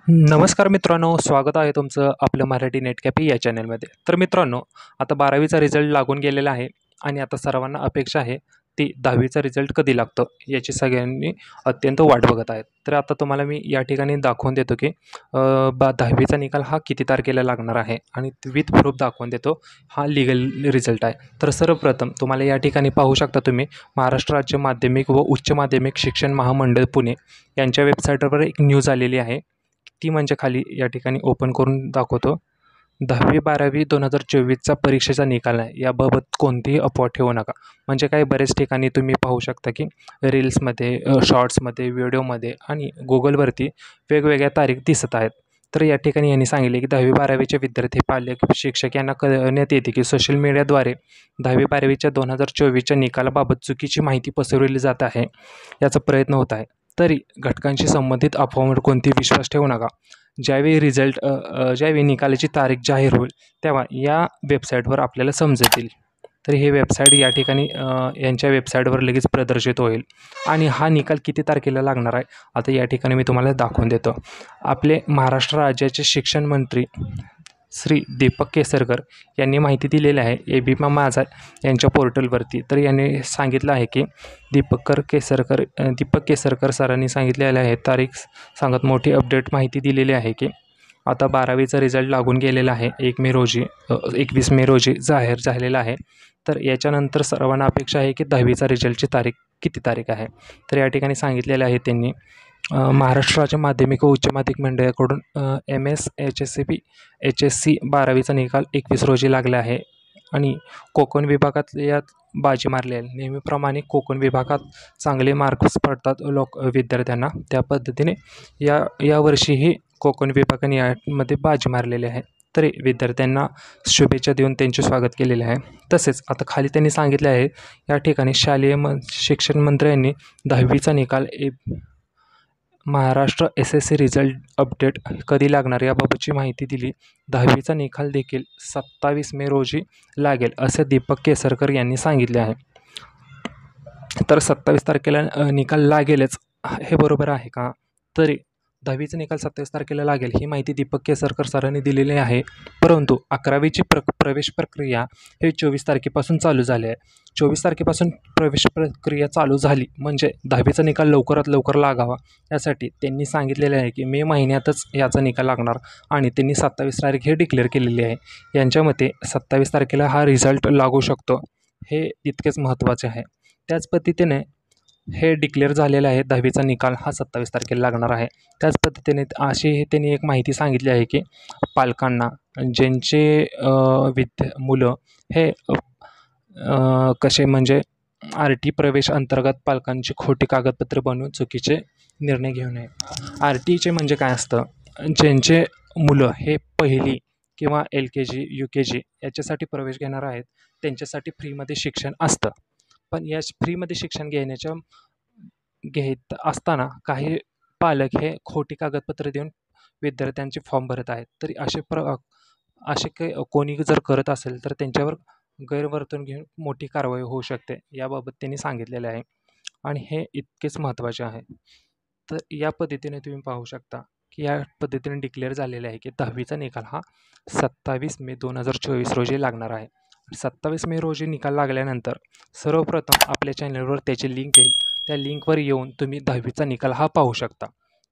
नमस्कार मित्रांनो, स्वागत आहे तुमचं आपलं मराठी नेट कॅफे या चॅनलमध्ये. तर मित्रांनो, आता 12वीचा रिझल्ट लागून गेलेला आहे आणि आता सर्वांना अपेक्षा आहे ती 10वीचा रिझल्ट कधी लागतो याची सगळ्यांनी अत्यंत वाट बघत आहेत. तर आता तुम्हाला मी या ठिकाणी दाखवून देतो की 10वीचा निकाल हा किती तारखेला लागणार आहे आणि विथ प्रूफ दाखवून देतो हा लीगल रिझल्ट आहे. तर सर्वप्रथम तुम्हाला या ठिकाणी पाहू शकता तुम्ही महाराष्ट्र राज्य माध्यमिक व उच्च माध्यमिक शिक्षण महामंडळ पुणे यांच्या वेबसाईटवर एक न्यूज आलेली आहे. ती म्हणजे खाली या ठिकाणी ओपन करून दाखवतो. 10वी-12वी 2024चा परीक्षेचा निकाल आहे. याबाबत कोणतीही अफवा ठेवू नका. म्हणजे काही बरेच ठिकाणी तुम्ही पाहू शकता की रील्समध्ये, शॉर्ट्समध्ये, व्हिडिओमध्ये आणि Googleवरती वेगवेगळ्या तारीख दिसत आहेत. तर या ठिकाणी यांनी सांगितले की 10वी-12वीचे विद्यार्थी, पालक, शिक्षक यांना कळवण्यात येते की सोशल मीडियाद्वारे 10वी-12वीच्या 2024च्या निकालाबाबत चुकीची माहिती पसरवली जात आहे. याचा प्रयत्न होत आहे. तरी घटकांशी संबंधित अफवांवर कोणतीही विश्वास ठेवू नका. ज्यावेळी निकालाची तारीख जाहीर होईल तेव्हा या वेबसाईटवर आपल्याला समजतील. तर हे वेबसाईट या ठिकाणी यांच्या वेबसाईटवर लगेच प्रदर्शित होईल. आणि हा निकाल किती तारखेला लागणार आहे आता या ठिकाणी मी तुम्हाला दाखवून देतो. आपले महाराष्ट्र राज्याचे शिक्षण मंत्री श्री दीपक केसरकर यांनी माहिती दिलेली आहे ABP माझा यांच्या पोर्टलवरती. तर यांनी सांगितलं आहे की दीपक केसरकर सरांनी सांगितलेलं आहे, तारीख सांगत मोठी अपडेट माहिती दिलेली आहे की आता 12वीचा रिझल्ट लागून गेलेला आहे. 21 मे रोजी जाहीर झालेला आहे. तर याच्यानंतर सर्वांना अपेक्षा आहे की 10वीचा रिझल्टची किती तारीख आहे. तर या ठिकाणी सांगितलेलं आहे त्यांनी महाराष्ट्र राज्य माध्यमिक व उच्च माध्यमिक मंडळाकडून HSC 12वीचा निकाल 21 रोजी लागला आहे. आणि कोकण विभागात यात बाजी मारली आहे. नेहमीप्रमाणे कोकण विभागात चांगले मार्क्स पडतात विद्यार्थ्यांना. त्या पद्धतीने यावर्षीही कोकण विभागाने यामध्ये बाजी मारलेली आहे. तरी विद्यार्थ्यांना शुभेच्छा देऊन त्यांचे स्वागत केलेले आहे. तसेच आता खाली त्यांनी सांगितले आहे या ठिकाणी शालेय शिक्षण मंत्र्यांनी 10वीचा निकाल महाराष्ट्र SSC रिझल्ट अपडेट कधी लागणार याबाबतची माहिती दिली. 10वीचा निकाल देखील 27 मे रोजी लागेल असे दीपक केसरकर यांनी सांगितले आहे. तर 27 तारखेला निकाल लागेलच हे बरोबर आहे का? तरी 10वीचा निकाल 27 तारखेला लागेल ही माहिती दीपक केसरकर सरांनी दिलेली आहे. परंतु 11वीची प्रवेश प्रक्रिया हे 24 तारखेपासून चालू झाली आहे. 24 तारखेपासून प्रवेश प्रक्रिया चालू झाली म्हणजे 10वीचा निकाल लवकरात लवकर लागावा यासाठी त्यांनी सांगितलेले आहे की मे महिन्यातच याचा निकाल लागणार आणि त्यांनी 27 तारीख हे डिक्लेअर केलेली आहे. यांच्या मते 27 तारखेला हा रिझल्ट लागू शकतो हे तितकेच महत्त्वाचे आहे. त्याच पद्धतीने हे डिक्लेअर झालेलं आहे 10वीचा निकाल हा 27 तारखेला लागणार आहे. त्याच पद्धतीने अशी त्यांनी एक माहिती सांगितली आहे की पालकांना ज्यांचे मुलं हे कसे म्हणजे RT प्रवेश अंतर्गत पालकांची खोटी कागदपत्रे बनवून चुकीचे निर्णय घेऊ नये. RTचे म्हणजे काय असतं, ज्यांचे मुलं हे पहिली किंवा LKG UKG याच्यासाठी प्रवेश घेणार आहेत त्यांच्यासाठी फ्रीमध्ये शिक्षण असतं. पण या फ्रीमध्ये शिक्षण घेत असताना काही पालक हे खोटी कागदपत्रे देऊन विद्यार्थ्यांचे फॉर्म भरत आहेत. तरी असे कोणी जर करत असेल तर त्यांच्यावर गैरवर्तन घेऊन मोठी कारवाई होऊ शकते याबाबत त्यांनी सांगितलेले आहे. आणि हे इतकेच महत्त्वाचे आहे. तर या पद्धतीने तुम्ही पाहू शकता की या पद्धतीने डिक्लेअर झालेले आहे की 10वीचा निकाल हा 27 मे 2024 रोजी लागणार आहे. 27 मे रोजी निकाल लागल्यानंतर सर्वप्रथम आपल्या चॅनलवर त्याची लिंक येईल. त्या लिंकवर येऊन तुम्ही 10वीचा निकाल हा पाहू शकता.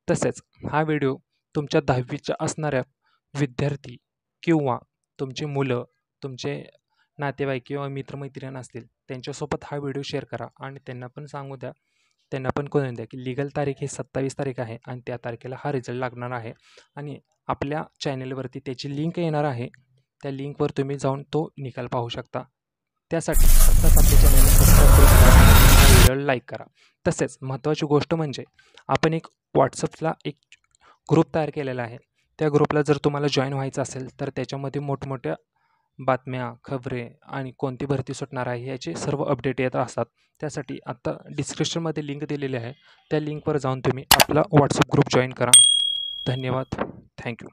तसेच हा व्हिडिओ तुमच्या 10वीच्या असणाऱ्या विद्यार्थी किंवा तुमची मुलं, तुमचे नातेवाईक किंवा मित्रमैत्रिणी असतील त्यांच्यासोबत हा व्हिडिओ शेअर करा आणि त्यांना पण सांगू द्या, त्यांना पण कळून द्या की लीगल तारीख ही 27 तारीख आहे आणि त्या तारखेला हा रिझल्ट लागणार आहे. आणि आपल्या चॅनलवरती त्याची लिंक येणार आहे. त्या लिंकवर तुम्ही जाऊन तो निकाल पाहू शकता. त्यासाठी आत्ताच आपल्या चॅनलला सबस्क्राईब करा, व्हिडिओला लाईक करा. तसेच महत्त्वाची गोष्ट म्हणजे आपण एक WhatsAppला एक ग्रुप तयार केलेला आहे. त्या ग्रुपला जर तुम्हाला जॉईन व्हायचं असेल तर त्याच्यामध्ये मोठमोठ्या बातम्या, खबरे आणि कोणती भरती सुटणार आहे याचे सर्व अपडेट येत असतात. त्यासाठी आत्ता डिस्क्रिप्शनमध्ये लिंक दिलेली आहे. त्या लिंकवर जाऊन तुम्ही आपला WhatsApp ग्रुप जॉईन करा. धन्यवाद. थँक्यू.